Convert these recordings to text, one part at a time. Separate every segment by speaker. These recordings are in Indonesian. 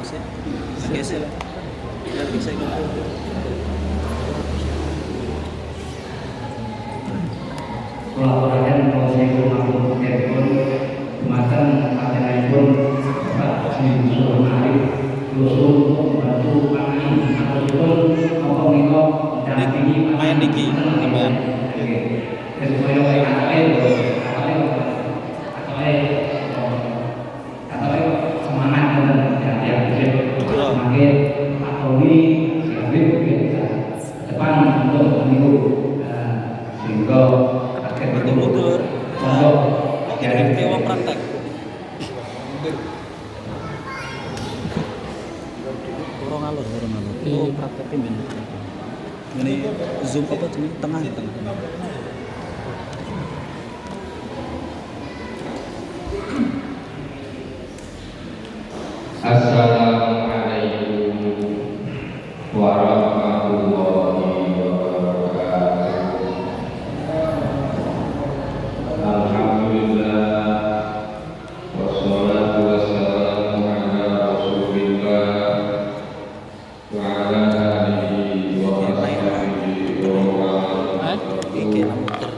Speaker 1: sih. Geser. Biar bisa ikut.
Speaker 2: Kolaborasi proses rumah handphone semacam materi pun seminggu hari lusuh membantu pangan ataupun apa niko mendampingi
Speaker 1: main niki sampean
Speaker 2: dan supaya semangat dan ya semakin patroli sehingga mungkin depan untuk minggu sehingga
Speaker 1: mundur.
Speaker 2: untuk
Speaker 1: Jadi dewa praktek. Orang alur. Oh, prakteknya bener. Ini zoom apa ini tengah.
Speaker 3: Assalamualaikum warahmatullahi wabarakatuh. Alhamdulillah wassalatu wassalamu ala Rasulillah wa ala alihi wa sahbihi wa man wabarakatuh.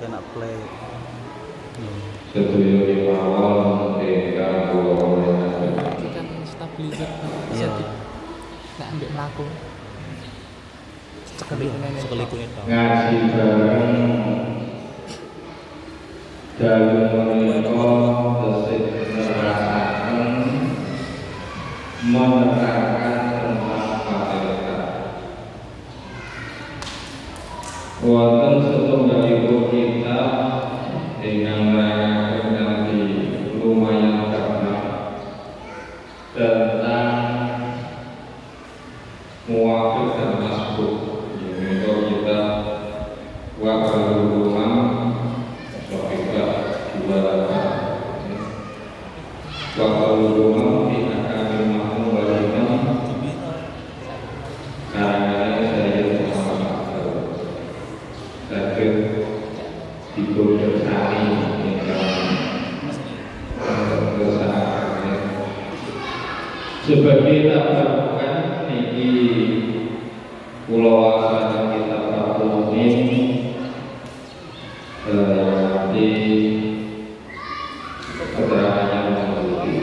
Speaker 1: Kena play.
Speaker 3: Setuju di awal tinggal
Speaker 4: kan stabilizer
Speaker 1: Iya.
Speaker 4: nggak ambil laku
Speaker 1: Sekali kulit tau.
Speaker 3: ngaji bareng dalam menika tesih nerasaken menerangkan tentang Fatihah. Wonten setunggalipun kitab ingkang merangaken kanthi lumayan cermat tentang muwafiq dan masbuk. Yaitu kita wa'alul umam sofika dibalakan wa'alul umam fi akamil mahmum walimam karangannya saya Muhammad sakit dikudus hari sebagai tabarukan niki pulau asal kita ini nanti keterangannya mengikuti.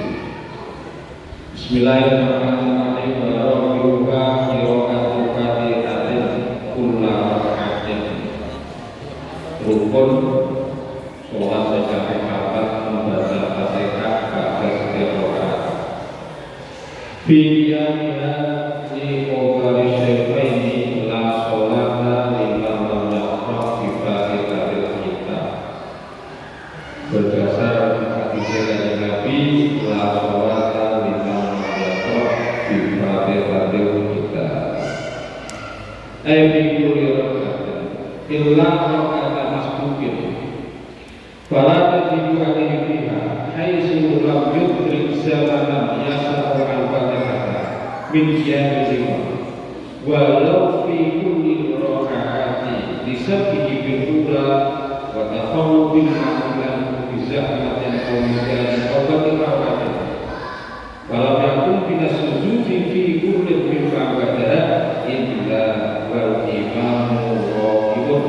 Speaker 3: Bismillahirrahmanirrahim. Warohiruka kirokatu fatihah kulla rakatin. Rukun sholat secara papat membaca fatihah pada setiap rakaat. Biyaniha li qawli syaifaini la sholata liman lam yaqra' bi fatihatil kitab. Berdasar hadis dari Nabi, la sholata liman lam yaqra' bi fatihatil kitab. Bi kulli raka'atin illa raka'atan masbukin. Fala tajibu alaihi fiha haitsu lam yudrik zamanan yasra'u al-fatihah min qiyamil walau fi kulli raka'ati disabbihi bil ula wa taqawwu bil ma'mulan bi zahmatin aw midan aw batin walau yakun bila sujudi fi kulli min ma'bada illa wal imamu raqibun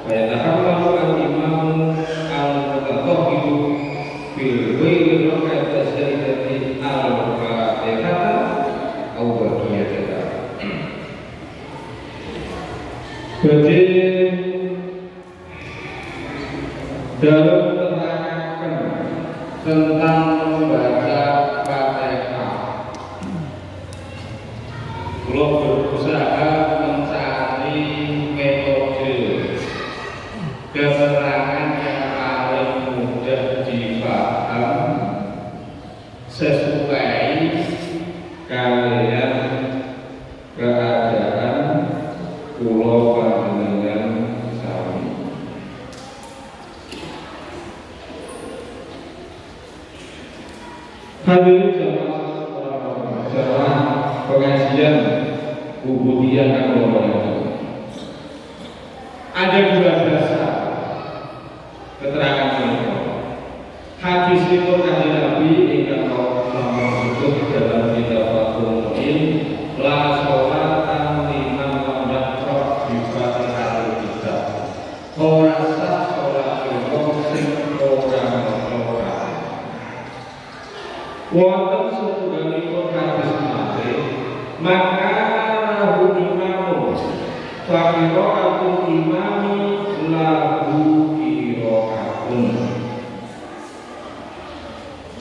Speaker 3: wa yatahammalu al imamu al-mutatahhiru bil ghairi raka'ati sajdati al-fatihah au baqiyatah. Jadi dalam menerangkan tentang membaca Fatihah, kula berusaha mencari metode keterangan yang paling mudah dipaham sesuai kalian keadaan pulau panjenengan sami. Hadirin jamaah pengajian ubudiyah agama. Ada dua ora sah sholat wong sing ora maca. Wonten satunggalipun hadis malih, maka lahu imamu fa qira'atul imami lahu qira'atun.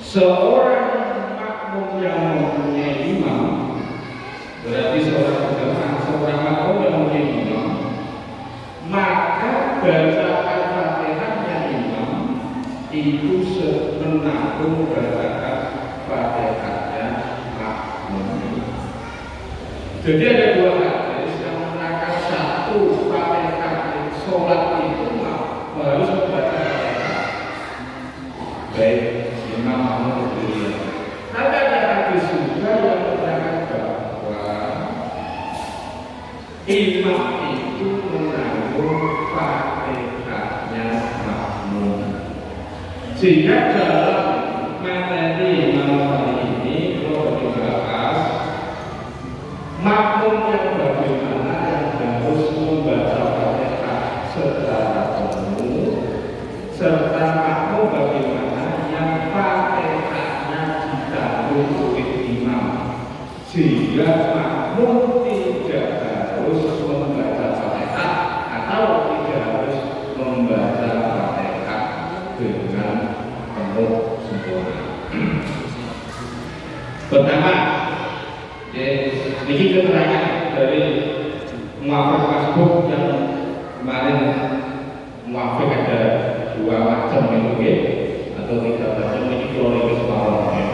Speaker 3: Seorang makmum yang mempunyai imam, berarti seorang jamaah, seorang makmum yang mempunyai imam, maka bacaan Fatihahnya imam itu menanggung bacaan Fatihahnya makmum. Jadi ada dua hadis yang menerangkan satu, Fatihah sholat itu harus membaca Fatihah baik imam makmum berdiri. Tapi ada hadis juga yang menerangkan bahwa imam itu menanggung Fatihahnya makmum. Sehingga dalam materi malam hari ini kalau dibahas makmum yang bagaimana yang harus membaca Fatihah secara penuh, serta makmum bagaimana yang Fatihahnya ditanggung oleh imam, sehingga makmum tidak harus membaca Fatihah atau tidak harus membaca Fatihah dengan penuh sempurna. Pertama, ini keterangan dari muafik masbuk yang kemarin muafik ada dua macam itu, atau tiga macam ini kronologis malamnya.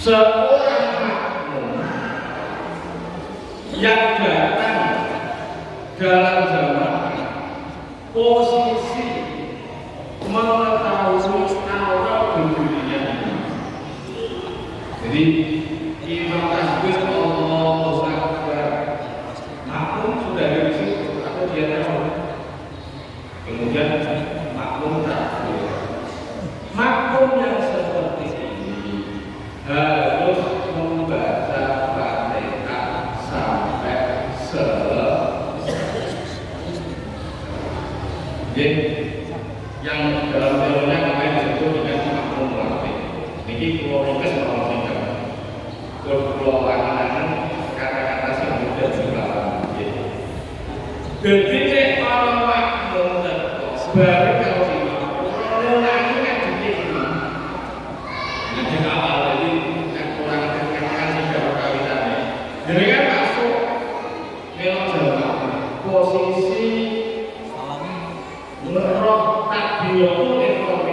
Speaker 3: Seorang makmum yang datang dalam jamaah posisi mengetahui awal berdirinya imam. Jadi imam takbir Allahu Akbar, makmum sudah di situ atau dia tahu. Kemudian makmum takbir. Makmum yang seperti ini harus membaca Fatihah sampai selesai. Yang dalam teorinya kemarin disebut dengan makmum muafik. Ini kronologis kalau tidak berkeluaran kata-kata yang mudah dipahami. Jadi kalau makmum sebagai kalau kronologi kan begini. Nanti awal jadi kurang terkenal tidak berkawitannya. Jadi kan masuk melok jamaah posisi roh takbiratul ihram,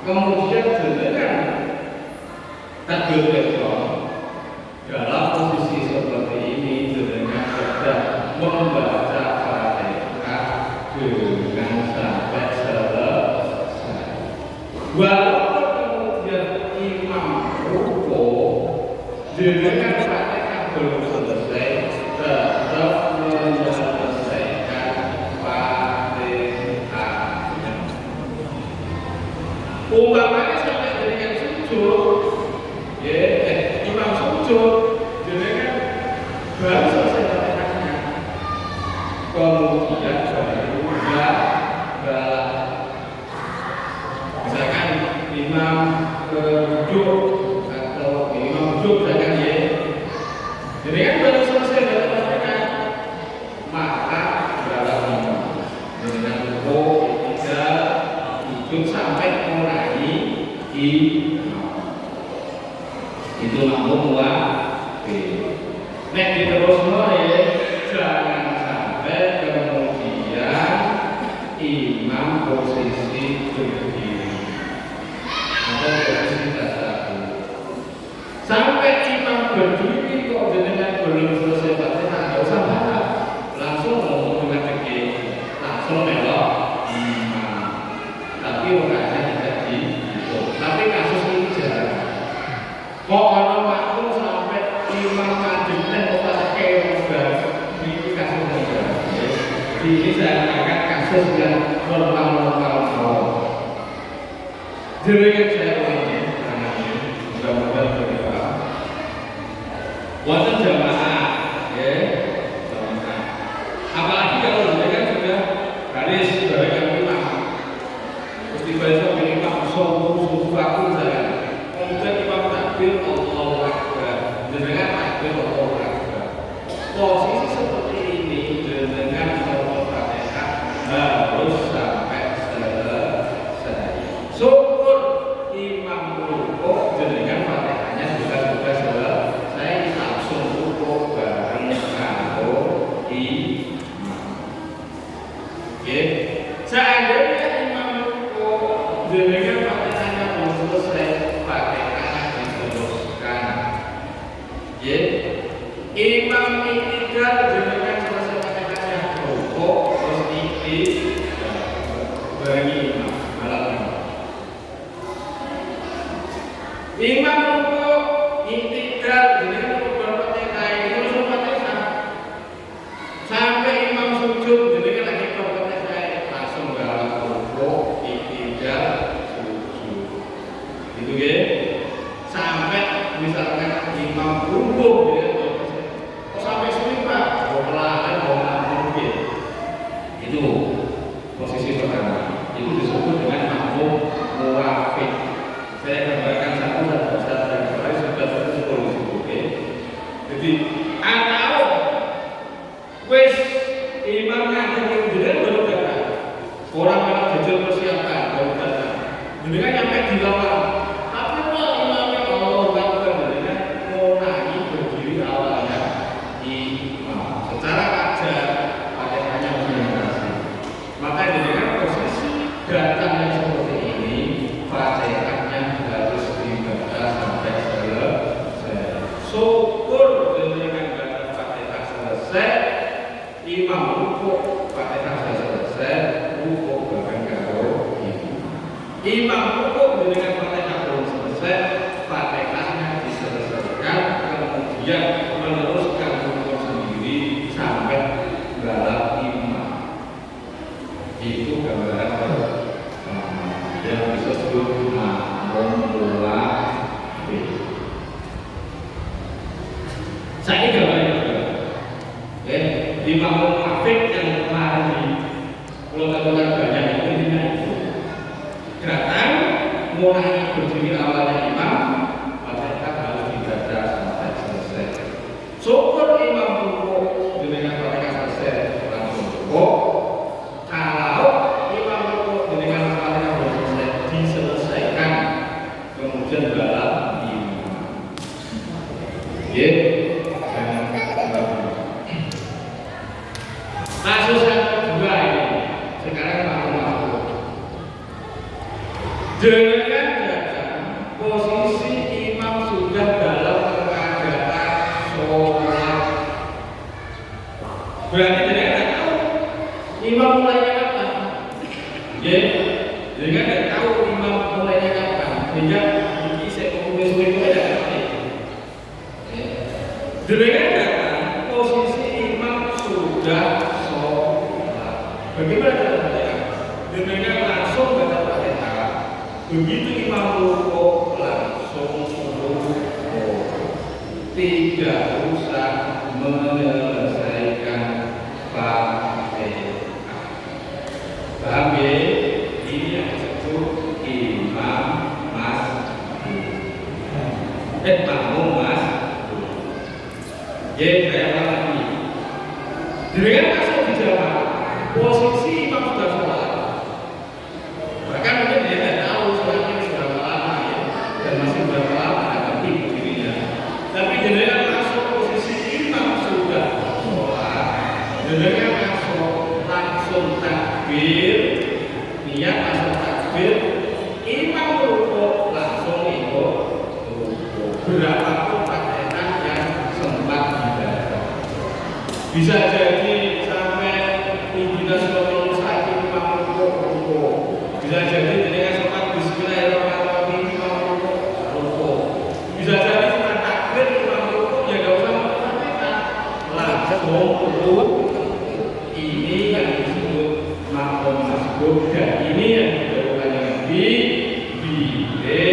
Speaker 3: kemudian jenengan takbir ihram dalam posisi seperti ini jenengan sudah membaca Fatihah dengan sampai selesai. Walaupun kemudian imam rukuk jenengan Fatihah belum selesai, tetap menyelesaikan umpamanya sampai dengan sujud, imam sujud, jenengan baru selesai Fatihahnya, kemudian baru balik. Misalkan imam duduk atau imam duduk, misalkan jenengan baru selesai Fatihah, maka balik imam, jenengan rukuk, sujud sampai mengurangi itu makmum muafik. Nek diterusno jangan sampai kemudian imam posisi berdiri atau posisi tasyahud. Sampai imam berdiri kok jenengan belum selesai Fatihah, enggak usah marah. Langsung ngomong dengan tegak, langsung melok imam. Tapi orangnya tidak dihitung. Tapi kasus ini jarang. Kok orang makmum sampai imam madem dan pakai udah ini kasus yang jarang. Ini saya akan kasus yang normal. Jadi saya ulangi, mudah-mudahan bermanfaat. Wonten jamaah, jamaah Wes imam ngatur jenengan baru datang. Orang malah jajal persiapan baru datang. Jenengan nyampe di lapangan. Tapi kok imamnya Allah Akbar jenengan mulai berdiri awalnya imam. Secara wajar Fatihahnya berinteraksi. Maka jenengan posisi datangnya seperti ini, Fatihahnya harus dibaca sampai selesai. Syukur jenengan baca Fatihah selesai. Imam rukuk Fatihah selesai, rukuk bahkan karo imam rukuk dengan Fatihah belum selesai, Fatihahnya diselesaikan, kemudian meneruskan rukuk sendiri sampai balap imam. Itu gambaran yang disebut makmum mula. Saya ini gambarnya di makmum munafik yang kemarin di Pulau Katolan banyak itu intinya itu datang mulai berdiri awalnya imam, Fatihah harus dibaca sampai selesai. Syukur imam rukuk dengan Fatihah selesai langsung rukuk. Kalau imam rukuk dengan Fatihah belum selesai diselesaikan, kemudian balap imam. Kasus yang kedua ini, sekarang makmum. Dengan datang posisi imam sudah dalam keadaan sholat. Berarti dengan tidak tahu imam mulainya kapan. Ya, dengan tidak tahu imam mulainya kapan. Sehingga ini saya komunis itu tidak ngerti. Dengan datang posisi imam sudah bagaimana cara baca? Dengan langsung baca Fatihah. Begitu imam rukuk langsung rukuk. Tidak usah menyelesaikan Fatihah. Paham ya? Ini yang disebut imam makmum ya, kayak apa lagi? Dengan langsung dijawab. Posisi imam sudah sholat, bahkan mungkin dia tidak tahu sholatnya sudah lama ya, dan masih berapa lama nanti berdirinya. Tapi jenengan langsung posisi imam sudah sholat, jenengan langsung takbir, niat langsung takbir, imam rukuk langsung ikut rukuk. Berapapun Fatihah yang sempat dibaca, bisa jadi bisa jadi dengan sholat Bismillahirrahmanirrahim imam rukuk. Bisa jadi cuma takbir imam rukuk ya gak usah Fatihah, langsung rukuk. Ini yang disebut makmum masbuk dan ini yang didahulukan Nabi bila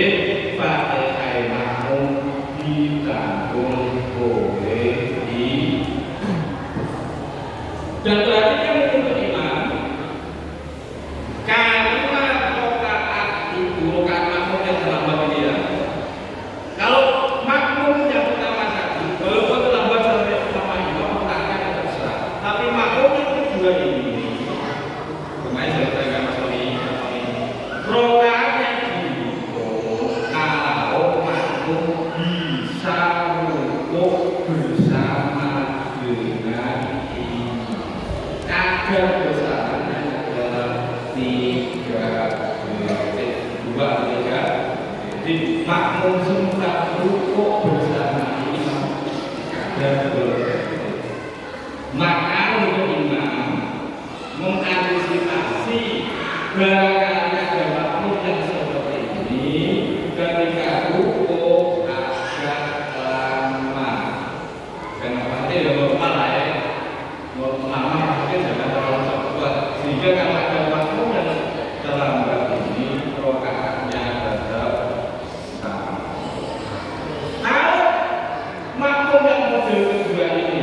Speaker 3: Fatihah makmum ditanggung oleh dan perhatikan untuk imam. Kalau makmum yang pertama tadi, walaupun terlambat sampai pertama imam, pertanyaan tidak besar. Tapi makmum yang kedua ini, kemarin saya tanya Mas Tony, rokaat yang dihitung kalau makmum bisa rukuk bersama dengan imam. Kadar besarannya adalah 3 jadi makmum sempat rukuk bersama imam kadar 2. Maka untuk imam mengantisipasi barangkali ada makmum yang seperti ini ketika rukuk agak lama. Kenapa? Ini normal ya. Lama mungkin jangan terlalu cepat sehingga kalau ada makmum yang terlambat ini rokaatnya tetap sama. Kalau makmum yang model kedua ini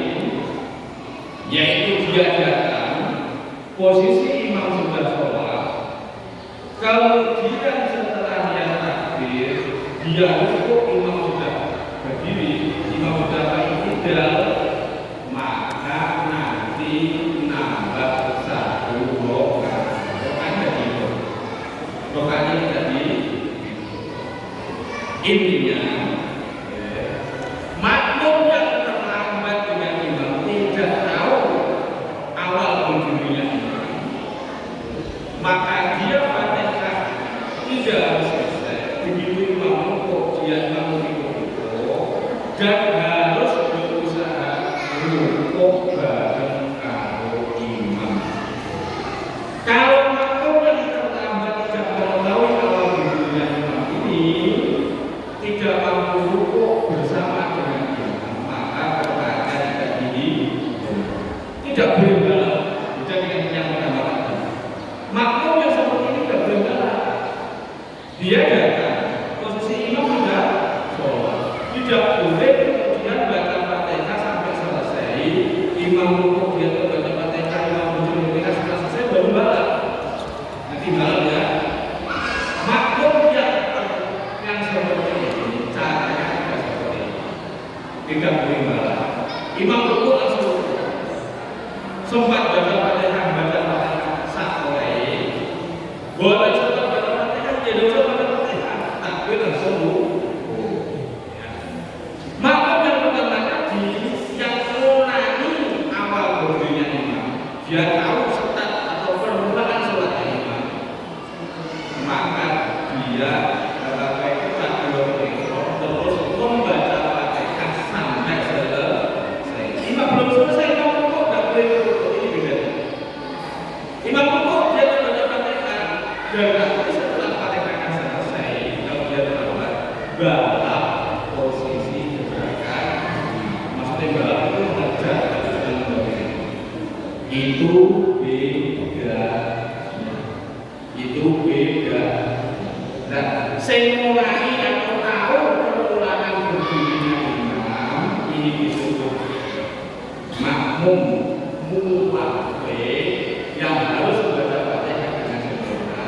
Speaker 3: yaitu dia datang posisi imam sudah sholat, kemudian setelah dia takbir dia rukuk imam sudah berdiri, imam sudah baik tidak, maka nanti Intinya, makmum yang terlambat dengan imam tidak tahu awal berdirinya imam, maka dia Fatihah tidak harus selesai. Begitu imam rukuk, dia rukuk dan harus berusaha rukuk bareng karo imam. Kalau makmum yang terlambat tidak mengetahui awal berdirinya imam ini, tidak mampu rukuk bersama dengan imam, maka perkataan tidak ini tidak boleh balik. Jadi yang pertama tadi, makmum yang seperti ini tidak boleh balik. Dia datang, posisi imam sudah sholat, tidak boleh kemudian baca Fatihah sampai selesai. Imam rukuk dia baca Fatihah, imam rukuk dia setelah selesai baru balik. Nanti balik ya. Makmum yang seperti ini caranya tidak seperti ini. Tidak boleh balik. Imam rukuk langsung sempat baca Fatihah sampai boleh sempat baca Fatihah, jadi baca Fatihah, tapi langsung makmum yang pertama tadi yang mengulangi awal berdirinya imam, dia tahu start atau permulaan sholat imam, maka dia terus membaca Fatihah sampai selesai. Imam belum selesai, imam rukuk tidak boleh rukuk. Ini beda. Imam rukuk dia membaca Fatihah dan nanti setelah Fatihah selesai, kalau dia terlambat, balap posisi gerakan. Maksudnya balap itu mengajar dan sebagainya. Itu beda. Itu beda. Nah, saya mulai atau tahu permulaan berdirinya imam ini disebut makmum muwaffiq yang harus membaca Fatihah dengan sempurna.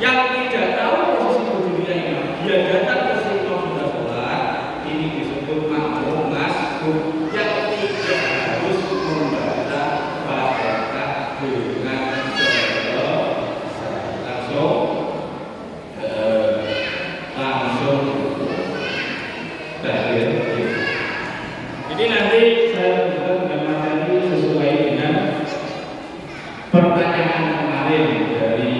Speaker 3: Yang tidak tahu posisi berdirinya imam, dia datang ke situ sudah sholat, ini disebut makmum masbuk yang tidak harus membaca Fatihah dengan langsung terakhir. Jadi nanti saya tunjukkan dengan materi sesuai dengan pertanyaan kemarin dari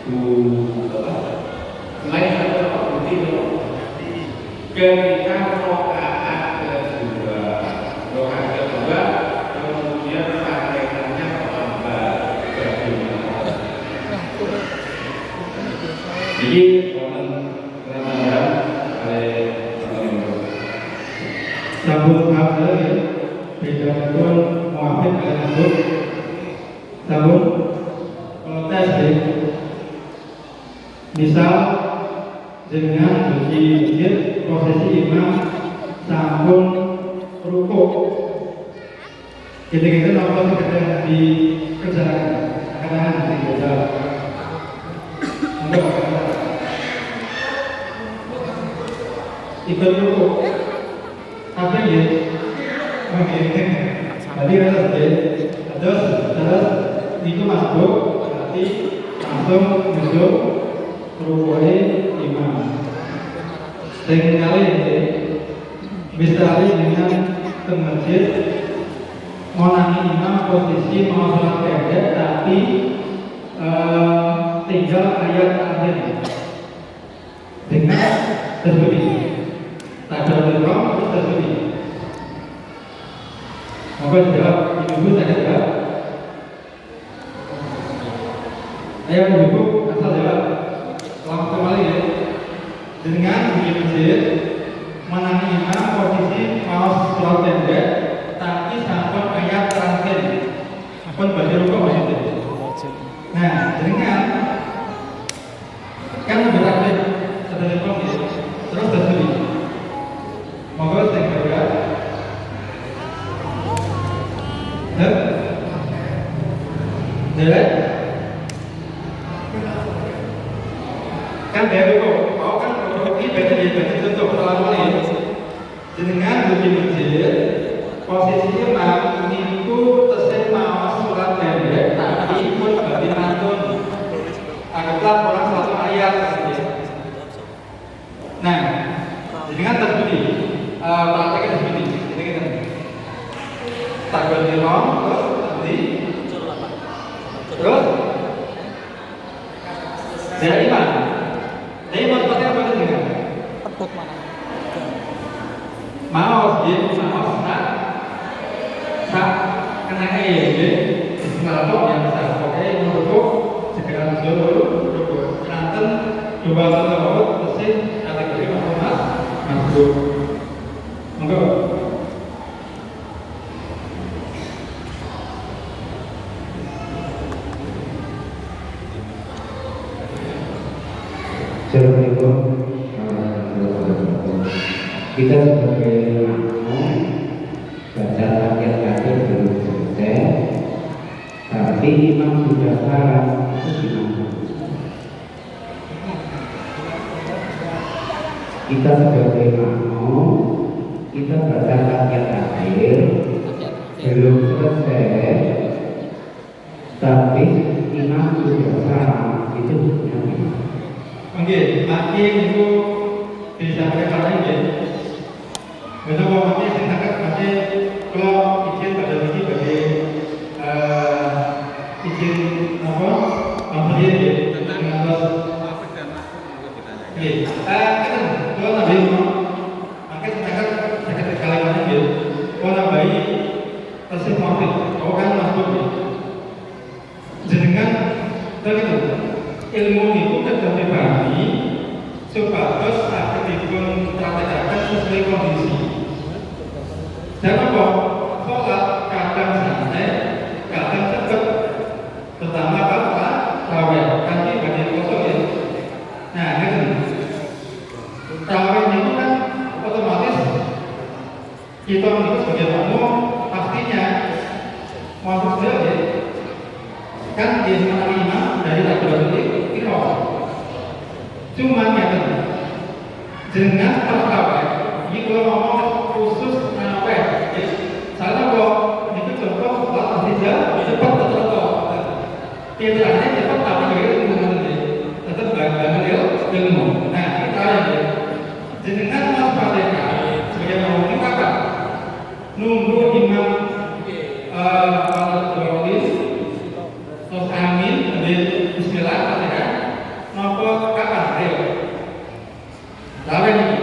Speaker 3: Bu selain satu Pak Budi ketika rokaat kedua kemudian praktekannya terlambat bagaimana? Jadi
Speaker 5: sabun kabel ya, beda pun muafik dengan sabun protes ya. Misal dengan cuci masjid prosesi imam sabun rukuk, ketika itu nonton ketika dikerjakan kadang-kadang tidak untuk ikut rukuk. Apa ya? Mengingatkan. Tadi ada terus itu masuk, berarti langsung masuk rukuknya imam. Seringkali misalnya dengan ke masjid menangi imam posisi mau sholat pendek, tapi tinggal ayat akhir dengan tersebut. Tak ada terus tersebut. Maka jawab, ibu saya jawab. Ayah ibu asal jawab. Langsung kembali ya. Dengan di masjid menangi imam posisi mau sholat pendek, tapi sampai ayat terakhir pun baca rukuk maksudnya. Nah, dengan kan berarti setelah itu terus tersebut. Monggo sing kedua. Jelek. Kan dari kok, mau kan ini beda tutup selalu ini. Dengan di masjid, posisinya imam itu tesih mau sholat pendek, tapi pun bagi mantun. Anggaplah kurang satu ayat. Nah, posisi. Terus dari iman. Dari iman seperti apa itu dengan?
Speaker 4: Pedot mana?
Speaker 5: Maos, ya, maos, tak kena ya, kalau yang besar, oke, menurutku segera dulu, nanti coba terlalu bersih, kategori masuk, monggo.
Speaker 2: Assalamualaikum warahmatullahi wabarakatuh. Kita sebagai makmum baca ayat-ayat belum selesai, tapi imam sudah salam, itu gimana? Kita sebagai makmum, kita baca ayat-ayat belum selesai, tapi imam sudah salam, itu gimana?
Speaker 5: Oke, makin itu bisa mereka lagi. Benar bahwa makin sangat makin kalau izin pada ini bagi izin apa? Maksudnya ya tentang Afrik dan Mahfud juga ditanya. Oke, kan kalau nabi makin sangat sekali ya. Kalau nabi tersebut Mahfud, kau kan Mahfud ya. Jenengan tadi ilmu itu tetap dibagi supados agar dipun praktekkan sesuai kondisi. Jangan kok sholat kadang santai, kadang cepat. Pertama apa? Raweh, kaki bagian kosong ya. Nah, ini raweh itu kan otomatis kita itu sebagai makmum pastinya mau ya. Kan dia menerima dari takbiratul ihram. Cuma ya dengan terkawal, ini kalau ngomong khusus naweh, soalnya kok itu contoh sholat aslinya cepat atau tidak cepat tapi juga tetap bangun ilmu. Nah kita ya dengan mas Fatihah sebagai makmum apa? Nunggu imam terus amin, bismillah, Fatihah. Nopo kapan? Ayo. Tarawih ini.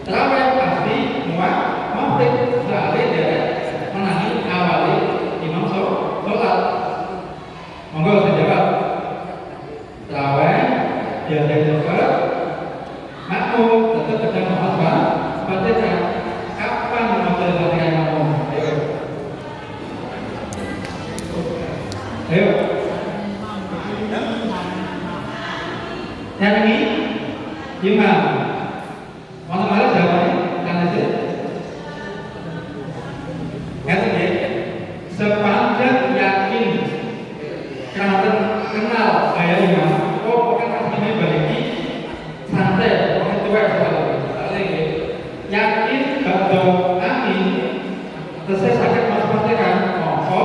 Speaker 5: Tarawih pasti muat, Maghrib sehari dari menangi awali imam sholat. Monggo saya jawab. Tarawih dia cepat, makmum tetap sedang menghafal Fatihah. Kapan membaca Fatihah makmum? Ayo. Yang ini imam. Mau kemarin jawabannya kan aja. Ngerti? Sepanjang yakin karena kenal gaya imam, oh bukan aslinya balik santai, bukan tua lagi. Yakin bahwa amin, terus sakit masuk Fatihah, monggo.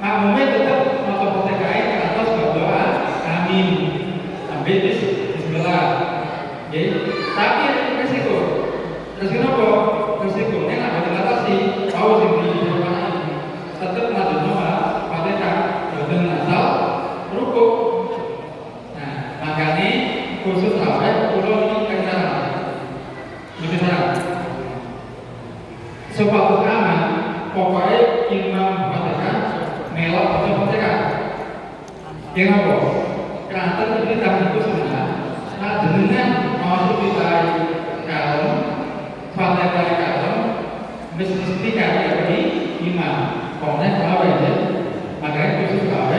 Speaker 5: Makmumnya tetap masuk Fatihah ke atas berdoa amin. Bismillah. Tapi ada resiko. Resiko apa? Resikonya nggak bisa diatasi. Kau sendiri di depan ini tetap lanjut nomor Fatihah dengan asal rukuk. Nah, makanya khusus sampai pulau ini kendaraan. Lebih terang. Sepatu aman. Pokoknya imam Fatihah melok atau Fatihah. Yang apa? Kerana ini tak itu sunnah. Nah, dengan masuk di kalem, Fatihah kalem, mesti kali imam. Pokoknya kalau aja, makanya khusus kalau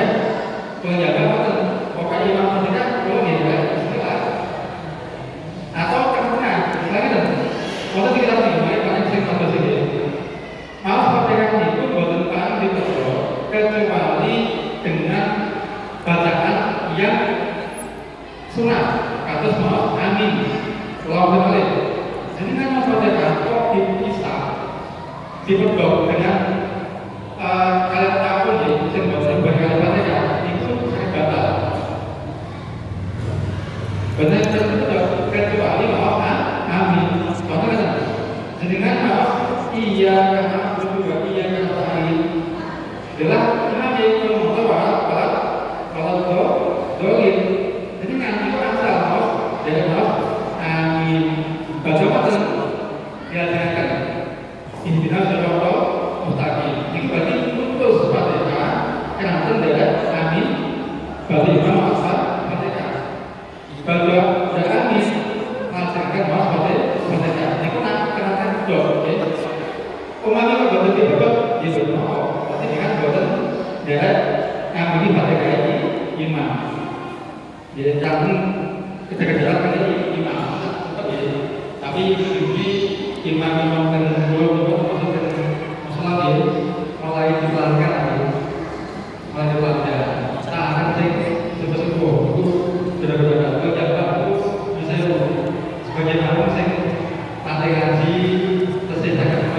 Speaker 5: penjaga betul. Pokoknya imam Fatihah kalau dia istilah. Atau kemudian lagi dah. Waktu kita mulai paling sering satu sini. Maaf Fatihah itu bukan paling diperlukan kecuali dengan bacaan yang sunat kados mau amin lawan balik. Jadi kan Mas Fatihah kok dipisah dipedok dengan Jelas imam yang ngomong kalau dolim. Jadi nanti orang salah jadi amin. Bagaimana diajarkan? Intinya secara mustaqim. Ini berarti putus Fatihah. Kenapa tidak amin? Berarti imam asal Fatihah. Baca amin. Melaksanakan Fatihah. Ini kenapa dok? Umatnya kalau betul betul Yesus mau, pasti dengan betul dari ambil Fatihah ini imam. Jadi jangan kita kejarkan ini imam. Tapi ini imam dan dua masalah dia mulai dipelankan lagi, mulai dipelankan. Nah, nanti sebuah itu benar-benar kerja itu misalnya sebagai namun saya tadi ngaji tersedakan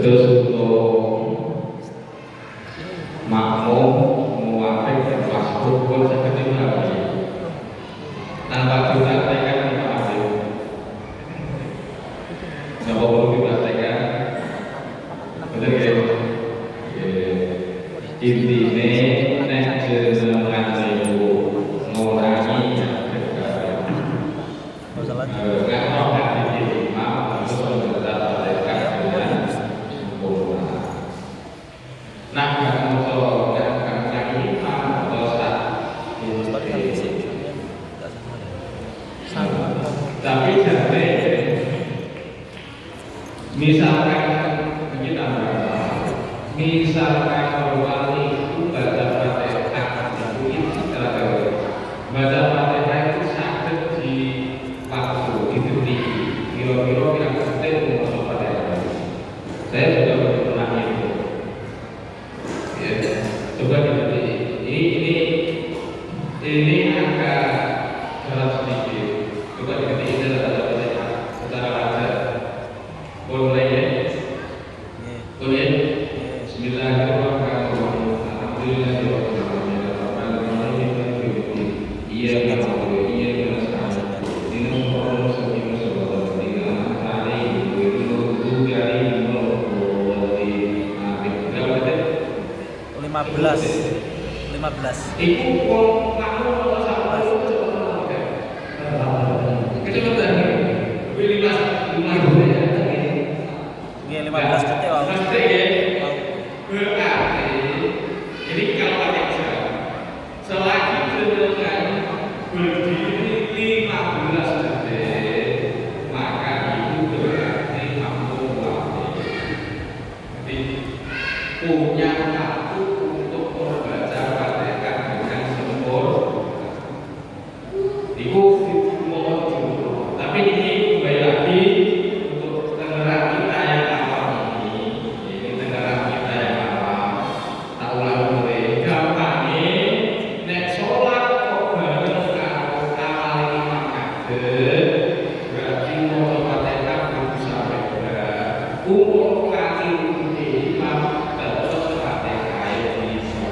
Speaker 3: Terus untuk makmum muafik dan masbuk pun seperti itu tanpa dipraktekkan Pak Adil. Siapa perlu dipraktekkan? Betul ya? Intinya nek jenengan niku ngurangi tapi jadi misalkan kita misalkan orang itu baca Fatihah baca Fatihah itu sakit di waktu itu tinggi kira-kira yang penting untuk Fatihah saya sudah pernah itu ya coba ini agak berat sedikit coba diketik ada Fatihah secara wajar boleh ya boleh Bismillahirrahmanirrahim
Speaker 1: lima belas.
Speaker 3: Ibu kok kamu kalau sama itu kecepatan lebih 15 ya
Speaker 1: Iya 15 detik wow.
Speaker 3: Berarti jadi kalau pakai selagi jenengan berdiri 15 detik maka itu berarti mampu jadi punya waktu untuk membaca Fatihah dengan sempurna. Ibu mohon dulu. Tapi ini kembali lagi untuk generasi kita yang awal ini, umum ngaji imam terus Fatihah bisa.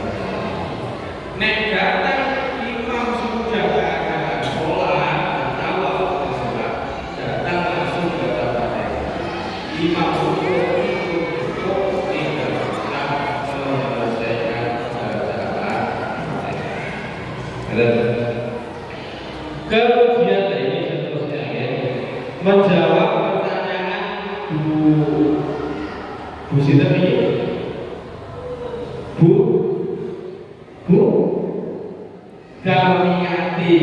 Speaker 3: Nek datang imam sudah keadaan sholat bertawaf sholat, datang langsung baca Fatihah. Imam tidak bisa menyelesaikan bacaan Fatihah. Kemudian ini seterusnya ya, menjawab pertanyaan Bu Sinten ini, Bu Damiati,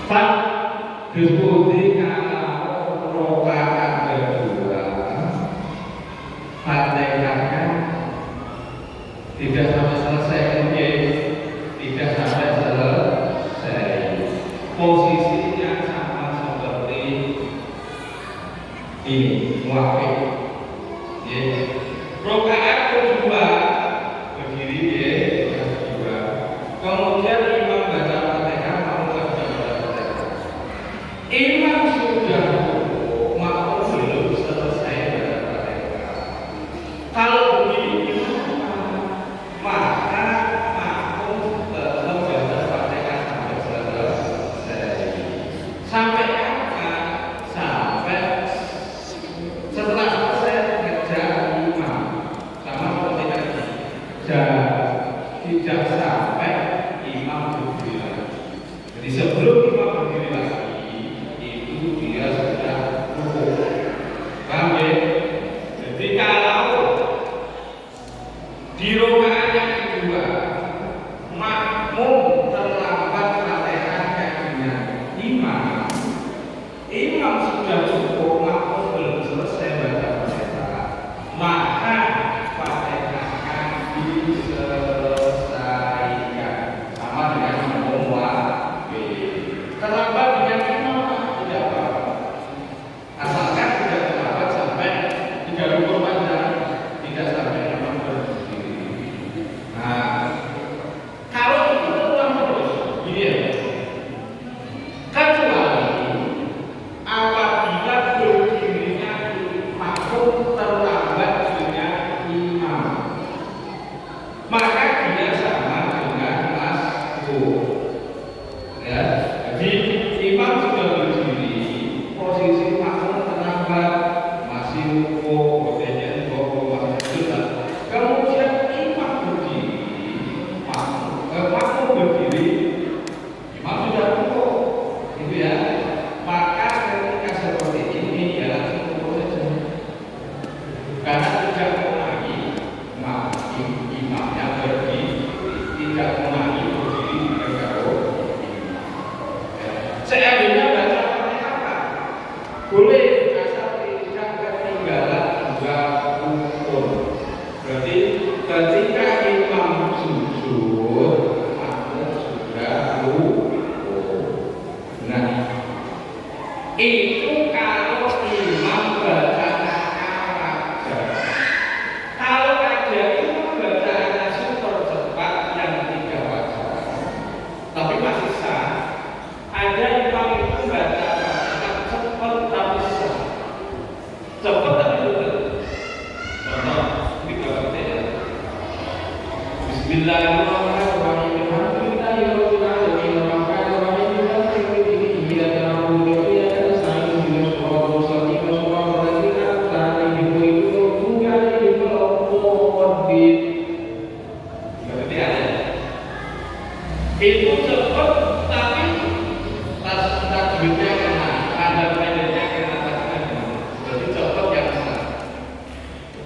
Speaker 3: Pak Deputi kalau rokaat kedua Fatihahnya tidak sampai selesai, tidak sampai selesai, posisinya sama seperti ini, muafik. Ya. Rokaat kedua berdiri ya, kedua. Kemudian imam baca Fatihah, mau baca Fatihah. Imam sudah makmum belum selesai baca Fatihah. Kalau begini maka makmum tetap baca Fatihah sampai selesai. Sampai apa? Sampai setelah selesai kerja imam sama seperti tadi, tidak sampai imam berdiri lagi. Jadi sebelum imam berdiri lagi, itu dia sudah rukuk. Paham ya? Jadi kalau di rokaat yang kedua makmum terlambat Fatihahnya dengan imam sudah cukup, makmum belum selesai baca Fatihah, maka Fatihahnya diselesaikan sama dengan makmum wajib. Terlambat dengan imam tidak apa-apa, asalkan tidak terlambat sampai 3 rukuk panjang, tidak sampai imam berdiri. Nah, kalau itu ulang terus, gini ya. Kecuali apabila berdirinya makmum terlambat dengan imam, maka dia sama dengan masbuk. Ya, jadi imam sudah berdiri, posisi makmum terlambat, masih rukuk, kemudian masih sujud. Kemudian imam berdiri, makmum berdiri, imam sudah rukuk, gitu ya. Maka ketika seperti ini ya langsung rukuk saja, karena tidak mengulangi imamnya berdiri, tidak mengulangi berdiri bergaul. Seandainya baca Fatihah boleh asal tidak ketinggalan 2 rukun. Berarti ketika imam sujud, makmum sudah rukuk. Nah, itu kalau imam bacanya wajar. Kalau ada imam bacaannya super cepat yang tidak wajar, tapi masih sah. Ada imam itu baca cepat tapi sah, cepat tapi betul. Contoh, ini kalau kita ya, Bismillahirrahmanirrahim. Alhamdulillahirabbil alamin. Arrahmanirrahim. Maliki yaumiddin. Iyyaka na'budu wa iyyaka nasta'in. Ihdinas siratal mustaqim. Siratal ladzina an'amta 'alaihim ghairil maghdubi 'alaihim waladdallin. Berarti ada. Itu cepat tapi tajwidnya kena, ada pendeknya kena, tajwidnya kena. Berarti cepat yang sah.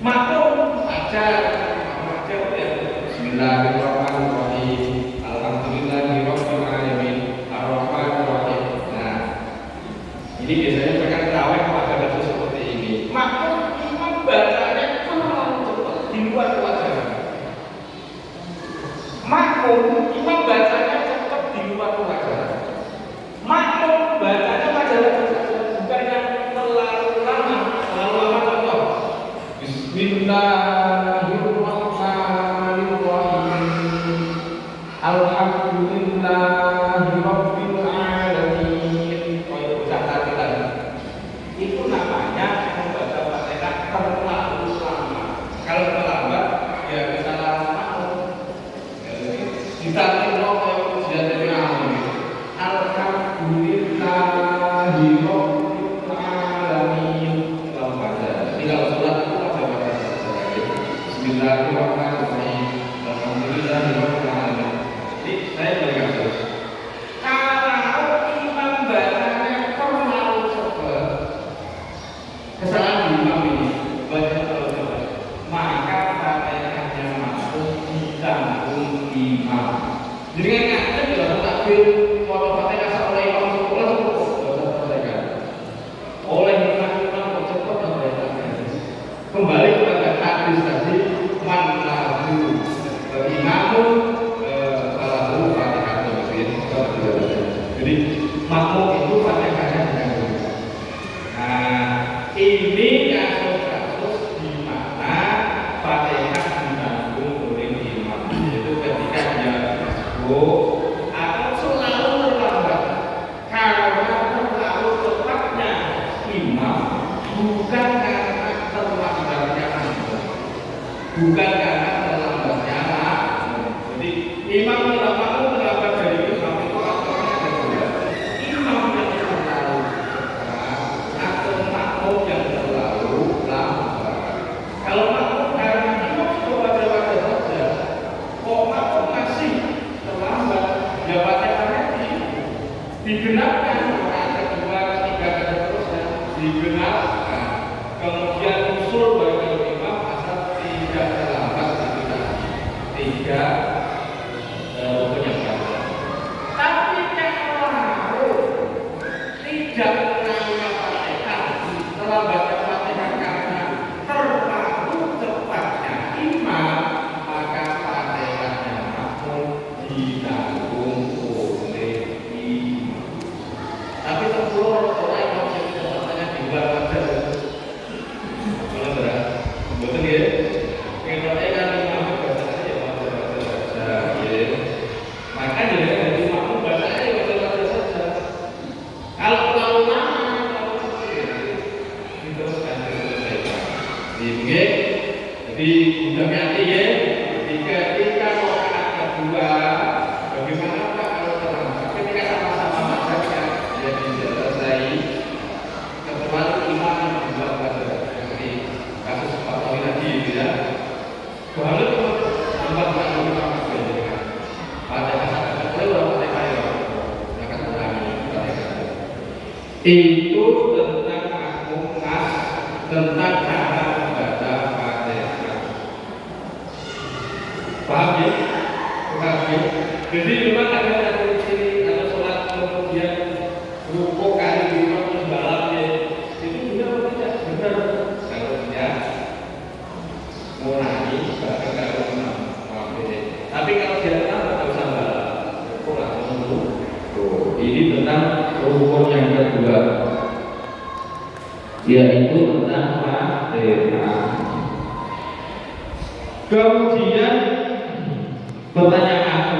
Speaker 3: Makmum baca ya. Bismillahirrahmanirrahim. Alhamdulillahirabbil alamin. Arrahmanirrahim. Nah, ini biasanya mereka terawih pada kasus seperti ini. Makmum imam bacanya terlalu cepat di luar kewajaran. Makmum imam bacanya cepat di luar kewajaran. Makmum bacanya wajar saja, bukan yang terlalu lama. Terlalu lama contoh. Bismillahirrahmanirrahim. Alhamdulillahirabbil alamin. Oh itu bacaan tadi. bukan karena terlambatnya makmum. Jadi imam tidak makmum terlambat dari imam itu faktornya ada dua. Imam yang terlalu cepat atau makmum yang terlalu lambat. Kalau makmum karena imam sudah wajar-wajar saja, kok makmum masih terlambat, jawabannya karena digenapkan rakaat kedua, ketiga, dan seterusnya digenapkan. Kemudian usul bagi imam asal tidak terlambat itu tadi, tidak penyebaran. Tapi kalau tidak mengambil Fatihah, terlambatnya Fatihah karena terlalu cepatnya imam, maka Fatihahnya makmum ditanggung oleh imam. Tapi 10 orang yang masih bertanya di luar wajar. Kalau berat, betul ya. Kita kan imam bahasanya ya wajar-wajar saja, ya. Maka jadi dari makmum bahasanya ya wajar-wajar saja. Kalau terlalu lama, diteruskan diselesaikan. Jadi sudah hati ya. Ketika rakaat kedua, bagaimana Pak kalau terlambat? Ketika sama-sama saja ya diselesai. Kecuali imam yang membuat pada seperti kasus Pak Tawi tadi gitu ya. Kalau tambah makmum imam saja. Pada saat kedua pada kaya akan ulangi itu tentang makmum nas, tentang cara membaca Fatihah. Paham ya? Paham ya? Jadi memang ada di sini ada sholat kemudian rukuk kali lima terus balap ya. Itu benar atau tidak? Benar. Kalau tidak, mengurangi bahkan kalau enam. Tapi kalau dia enam tidak usah balap. Rukuk langsung dulu. Tuh, ini tentang rukun yang kedua, yaitu tentang Fatihah. Kemudian pertanyaan.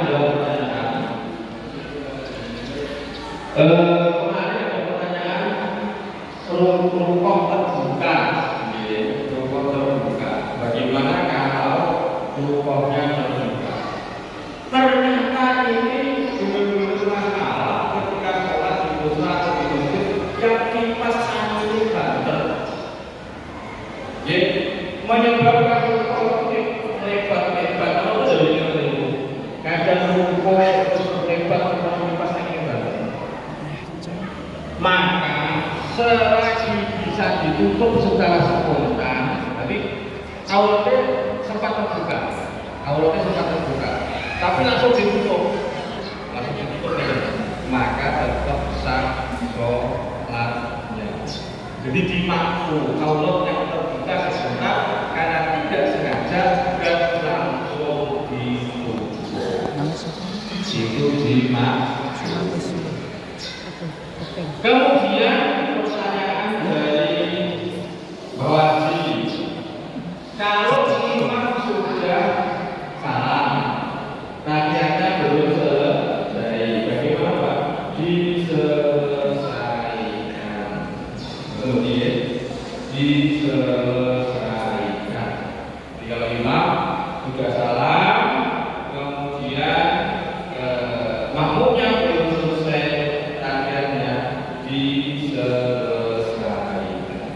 Speaker 3: Kemarin ada pertanyaan rukun terbuka. Rukun terbuka. Bagaimana kalau rukunnya terbuka? Ternyata ini benar-benar masalah ketika sholat di dosa atau di masjid yang kipas angin ini banter. Menyebabkan rukun lebat-lebat. Kalau jadinya itu kadang rukun lebat karena kipas angin banter. Maka selagi bisa ditutup secara spontan, jadi auratnya sempat terbuka, tapi langsung ditutup, maka tetap sah sholatnya. Jadi dimakfu aurat yang terbuka sebentar karena tidak sengaja dan langsung ditutup. Itu dimakfu. Kemudian pertanyaan dari Bawasli, kalau imam sudah salam, tahiyatnya belum selesai, bagaimana Pak? Diselesaikan. Kemudian diselesaikan. Jadi kalau imam sudah salam, kemudian makmumnya belum selesai tahiyatnya, diselesaikan.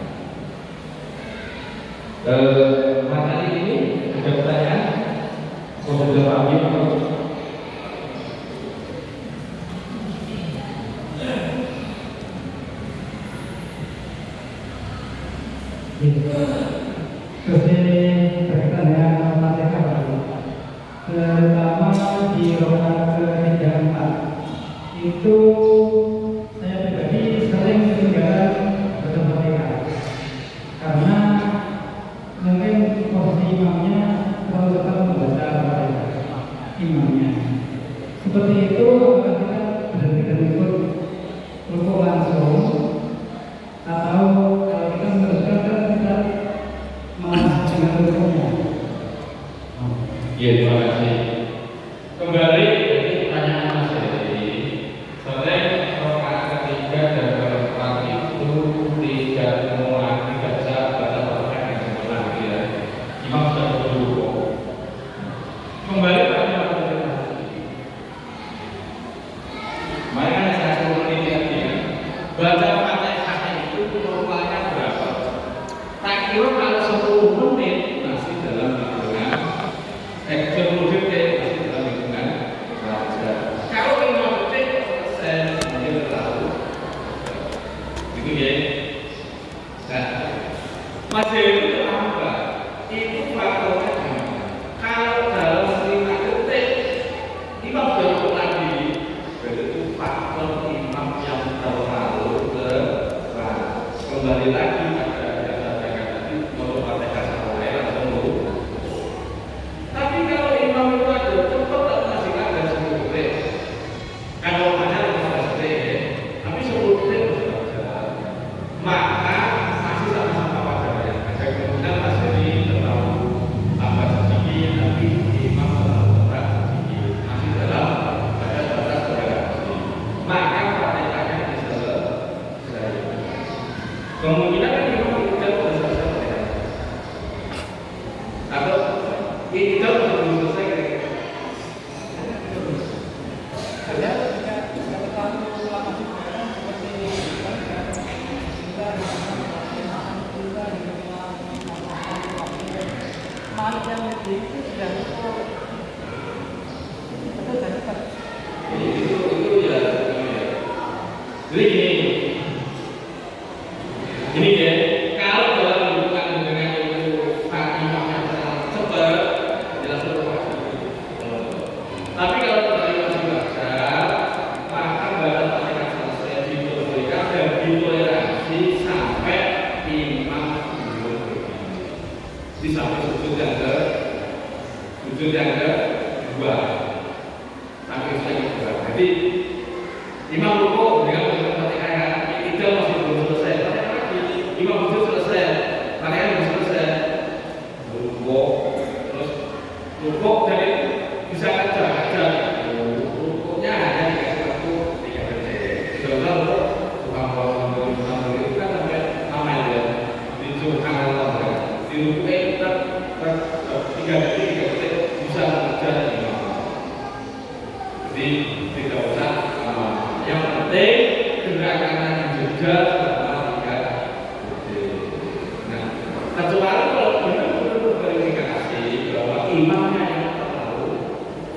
Speaker 3: Materi ini ada pertanyaan? Sudah paham ya?
Speaker 2: Berkaitan dengan Fatihah, terutama di rakaat ketiga empat, itu saya pribadi sering ketinggalan baca Fatihah karena mungkin posisi imamnya terlalu cepat membaca Fatihah imamnya. Seperti itu apakah kita berhenti dan ikut rukuk langsung, atau kalau kita meneruskan kita malah dengan rukuknya?
Speaker 3: Ya, terima kasih. Kembali dari pertanyaan Mas Heri, sering rakaat ketiga dan keempat itu tidak mengulangi, tidak bisa baca Fatihah yang sempurna, ya. Imam sudah berdua baca Fatihah itu normalnya berapa? Tak kira kalau 10 menit masih dalam hitungan 10 detik masih dalam hitungan wajar. Kalau 5 detik saya mungkin terlalu itu ya. Nah, masih itu terlambat. Itu faktornya gimana? Kalau dalam 5 detik imam berikut lagi, itu faktor imam yang terlalu keras. Kembali lagi pada yang saya katakan tadi, mau Fatihah sampai langsung dulu. Tapi kalau imam itu ada cepat masih ada 10 detik. Kalau ada 15 detik, tapi 10 detik masih wajar. Maka masih sama-sama wajar ya. Ada kemungkinan masih terlalu tambah sedikit, tapi imam terlalu berat sedikit. Masih dalam batas toleransi. Maka Fatihahnya bisa selesai. Kemungkinan kan imam tidak selesai. Atau tidak belum selesai kira-kira. Itu ya. Jadi gini ya, kalau dalam hubungan dengan itu Fatihahnya terlalu cepat, jelas terlalu. Tapi kalau dari masih wajar, maka baca Fatihah selesai ditoleransi dan ditoleransi sampai imam belum di sampai sujud yang kedua sampai sujud yang kedua. Jadi imam rukuk dengan membaca Fatihah itu masih belum selesai. Fatihah lagi, imam sujud selesai, Fatihah belum selesai. Rukuk, terus rukuk jadi bisa aja. Rukuknya hanya dikasih waktu 3 detik. Sebentar tukang itu kan sampai amal ya, disuruh amal Allah. Di rukuknya kita 3 detik bisa mengejar imam. Jadi tidak usah lama. Yang penting gerakannya juga selama 3 detik. Nah, kecuali kalau benar-benar verifikasi bahwa imamnya yang terlalu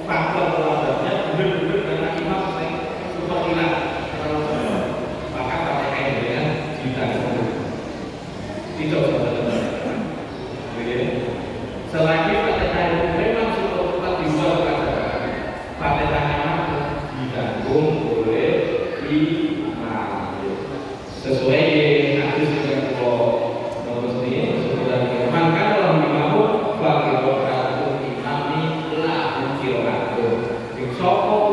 Speaker 3: faktor terlambatnya benar-benar karena imam sering super hilang terlalu cepat, maka Fatihah yang ditanggung. Tidak usah benar-benar. Selagi Fatihah itu memang super cepat dibuat pelajaran, Fatihahnya mampu ditanggung oleh imam. Sesuai hadis yang nomor ini sebenarnya maka kalau imam bagi orang imami lah kira-kira sing sapa